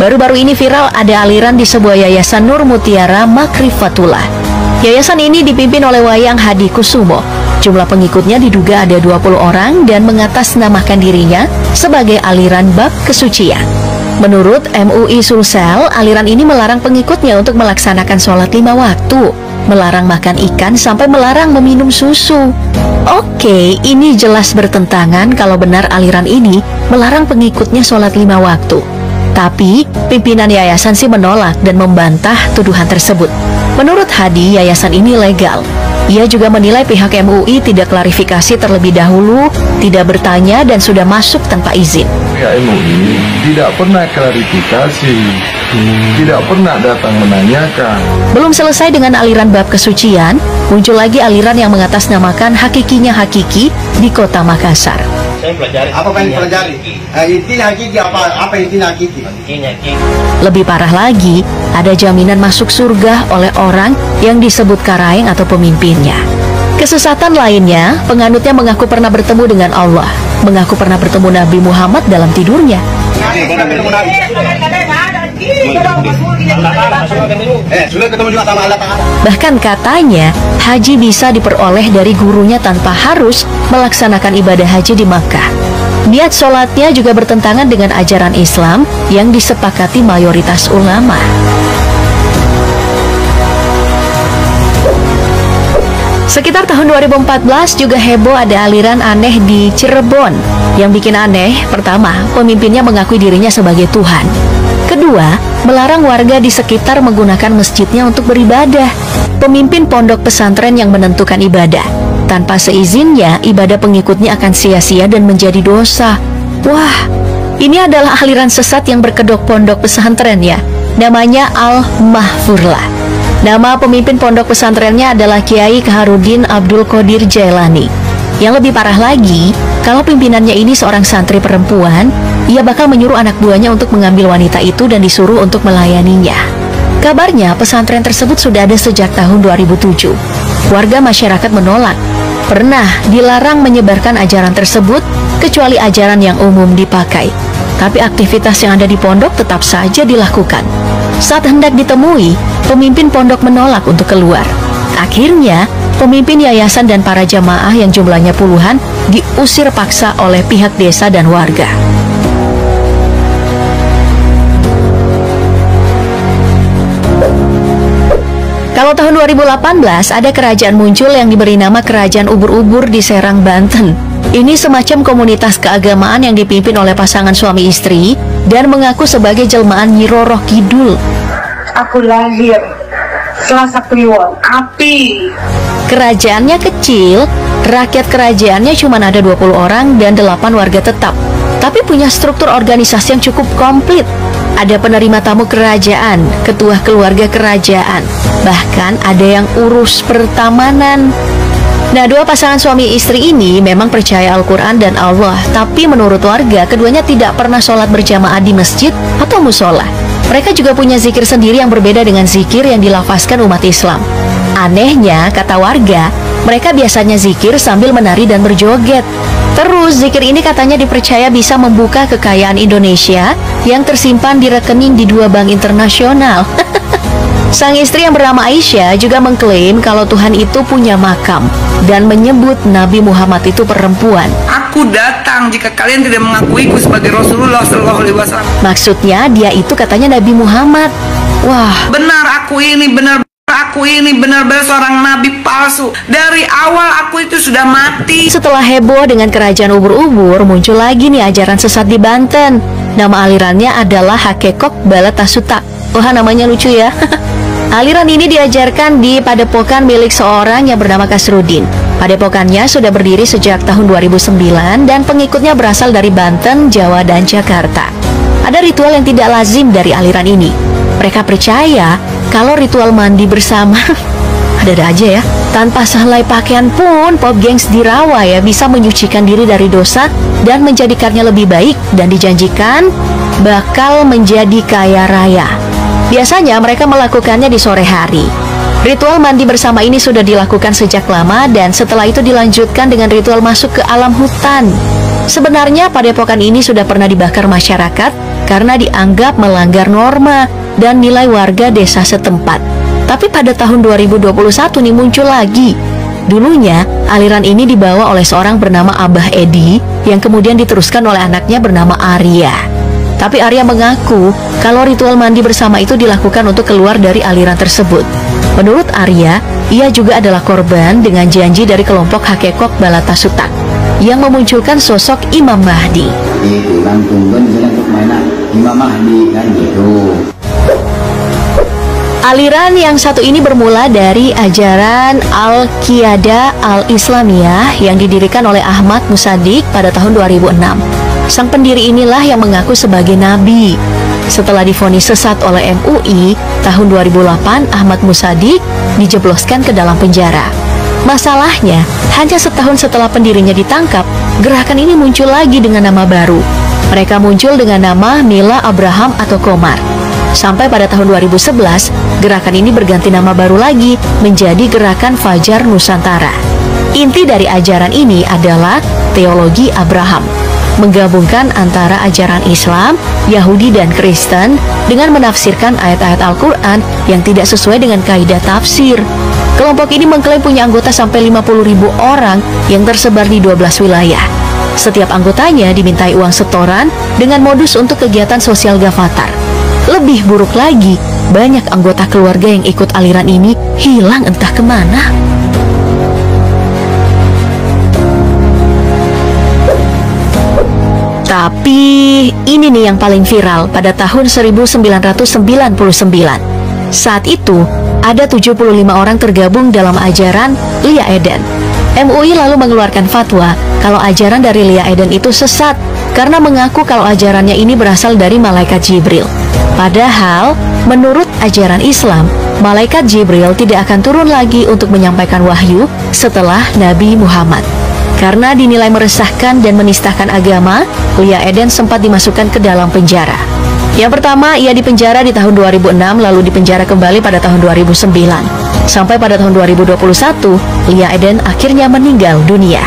Baru-baru ini viral ada aliran di sebuah yayasan Nur Mutiara Makrifatullah. Yayasan ini dipimpin oleh Wayang Hadi Kusumo. Jumlah pengikutnya diduga ada 20 orang dan mengatasnamakan dirinya sebagai aliran bab kesucian. Menurut MUI Sulsel, aliran ini melarang pengikutnya untuk melaksanakan sholat 5 waktu, melarang makan ikan sampai melarang meminum susu. Oke, ini jelas bertentangan kalau benar aliran ini melarang pengikutnya sholat 5 waktu. Tapi, pimpinan yayasan sih menolak dan membantah tuduhan tersebut. Menurut Hadi, yayasan ini legal. Ia juga menilai pihak MUI tidak klarifikasi terlebih dahulu, tidak bertanya dan sudah masuk tanpa izin. Pihak MUI tidak pernah klarifikasi, tidak pernah datang menanyakan. Belum selesai dengan aliran bab kesucian, muncul lagi aliran yang mengatasnamakan hakikinya hakiki di kota Makassar. Saya pelajari. Apa yang pelajari? Intinya hakiki apa intinya hakiki? Lebih parah lagi, ada jaminan masuk surga oleh orang yang disebut karaeng atau pemimpinnya. Kesesatan lainnya, penganutnya mengaku pernah bertemu dengan Allah, mengaku pernah bertemu Nabi Muhammad dalam tidurnya. Sudah ketemu juga sama Allah Ta'ala. Bahkan katanya, haji bisa diperoleh dari gurunya tanpa harus melaksanakan ibadah haji di Makkah. Niat sholatnya juga bertentangan dengan ajaran Islam yang disepakati mayoritas ulama. Sekitar tahun 2014 juga heboh ada aliran aneh di Cirebon. Yang bikin aneh, pertama, pemimpinnya mengakui dirinya sebagai Tuhan. Kedua, melarang warga di sekitar menggunakan masjidnya untuk beribadah. Pemimpin pondok pesantren yang menentukan ibadah. Tanpa seizinnya, ibadah pengikutnya akan sia-sia dan menjadi dosa. Wah, ini adalah aliran sesat yang berkedok pondok pesantren ya. Namanya Al-Mahfurlah. Nama pemimpin pondok pesantrennya adalah Kiai Kaharudin Abdul Qadir Jailani. Yang lebih parah lagi, kalau pimpinannya ini seorang santri perempuan, ia bakal menyuruh anak buahnya untuk mengambil wanita itu dan disuruh untuk melayaninya. Kabarnya pesantren tersebut sudah ada sejak tahun 2007. Warga masyarakat menolak. Pernah dilarang menyebarkan ajaran tersebut, kecuali ajaran yang umum dipakai. Tapi aktivitas yang ada di pondok tetap saja dilakukan. Saat hendak ditemui, pemimpin pondok menolak untuk keluar. Akhirnya, pemimpin yayasan dan para jamaah yang jumlahnya puluhan diusir paksa oleh pihak desa dan warga. Kalau tahun 2018 ada kerajaan muncul yang diberi nama Kerajaan Ubur-Ubur di Serang, Banten. Ini semacam komunitas keagamaan yang dipimpin oleh pasangan suami istri dan mengaku sebagai jelmaan Nyi Roro Kidul. Aku lahir Selasa Kliwon, api. Kerajaannya kecil, rakyat kerajaannya cuma ada 20 orang dan 8 warga tetap. Tapi punya struktur organisasi yang cukup komplit. Ada penerima tamu kerajaan, ketua keluarga kerajaan, bahkan ada yang urus pertamanan. Nah, dua pasangan suami istri ini memang percaya Al-Quran dan Allah, tapi menurut warga, keduanya tidak pernah sholat berjamaah di masjid atau musola. Mereka juga punya zikir sendiri yang berbeda dengan zikir yang dilafazkan umat Islam. Anehnya, kata warga, mereka biasanya zikir sambil menari dan berjoget. Terus, zikir ini katanya dipercaya bisa membuka kekayaan Indonesia yang tersimpan di rekening di 2 bank internasional. Sang istri yang bernama Aisyah juga mengklaim kalau Tuhan itu punya makam dan menyebut Nabi Muhammad itu perempuan. Aku datang jika kalian tidak mengakuiku sebagai Rasulullah SAW. Maksudnya dia itu katanya Nabi Muhammad. Wah, Benar aku ini benar-benar seorang nabi palsu. Dari awal aku itu sudah mati. setelah heboh dengan kerajaan ubur-ubur, muncul lagi nih ajaran sesat di Banten. Nama alirannya adalah Hakekok Balatasuta. Wah, namanya lucu ya. Aliran ini diajarkan di padepokan milik seorang yang bernama Kasrudin. Padepokannya sudah berdiri sejak tahun 2009 dan pengikutnya berasal dari Banten, Jawa, dan Jakarta. Ada ritual yang tidak lazim dari aliran ini. Mereka percaya kalau ritual mandi bersama ada-ada aja ya. Tanpa sehelai pakaian pun, pop gengs di rawa ya bisa menyucikan diri dari dosa dan menjadikannya lebih baik, dan dijanjikan bakal menjadi kaya raya. Biasanya mereka melakukannya di sore hari. Ritual mandi bersama ini sudah dilakukan sejak lama dan setelah itu dilanjutkan dengan ritual masuk ke alam hutan. Sebenarnya padepokan ini sudah pernah dibakar masyarakat karena dianggap melanggar norma dan nilai warga desa setempat. Tapi pada tahun 2021 nih muncul lagi. Dulunya aliran ini dibawa oleh seorang bernama Abah Edi yang kemudian diteruskan oleh anaknya bernama Arya. Tapi Arya mengaku kalau ritual mandi bersama itu dilakukan untuk keluar dari aliran tersebut. Menurut Arya, ia juga adalah korban dengan janji dari kelompok Hakekok Balatasutak yang memunculkan sosok Imam Mahdi. Itu kan tungguin untuk mainan Imam Mahdi kan gitu. Aliran yang satu ini bermula dari ajaran Al-Qiyadah Al-Islamiyah yang didirikan oleh Ahmad Musadik pada tahun 2006. Sang pendiri inilah yang mengaku sebagai nabi. Setelah divonis sesat oleh MUI, tahun 2008 Ahmad Musadik dijebloskan ke dalam penjara. Masalahnya, hanya setahun setelah pendirinya ditangkap, gerakan ini muncul lagi dengan nama baru. Mereka muncul dengan nama Mila Abraham atau Komar. Sampai pada tahun 2011, gerakan ini berganti nama baru lagi menjadi Gerakan Fajar Nusantara. Inti dari ajaran ini adalah teologi Abraham, menggabungkan antara ajaran Islam, Yahudi, dan Kristen dengan menafsirkan ayat-ayat Al-Quran yang tidak sesuai dengan kaidah tafsir. Kelompok ini mengklaim punya anggota sampai 50.000 orang yang tersebar di 12 wilayah. Setiap anggotanya dimintai uang setoran dengan modus untuk kegiatan sosial Gavatar. Lebih buruk lagi, banyak anggota keluarga yang ikut aliran ini hilang entah kemana. Tapi ini nih yang paling viral pada tahun 1999. Saat itu, ada 75 orang tergabung dalam ajaran Lia Eden. MUI lalu mengeluarkan fatwa kalau ajaran dari Lia Eden itu sesat karena mengaku kalau ajarannya ini berasal dari malaikat Jibril. Padahal, menurut ajaran Islam, malaikat Jibril tidak akan turun lagi untuk menyampaikan wahyu setelah Nabi Muhammad. Karena dinilai meresahkan dan menistakan agama, Lia Eden sempat dimasukkan ke dalam penjara. Yang pertama, ia dipenjara di tahun 2006, lalu dipenjara kembali pada tahun 2009. Sampai pada tahun 2021, Lia Eden akhirnya meninggal dunia.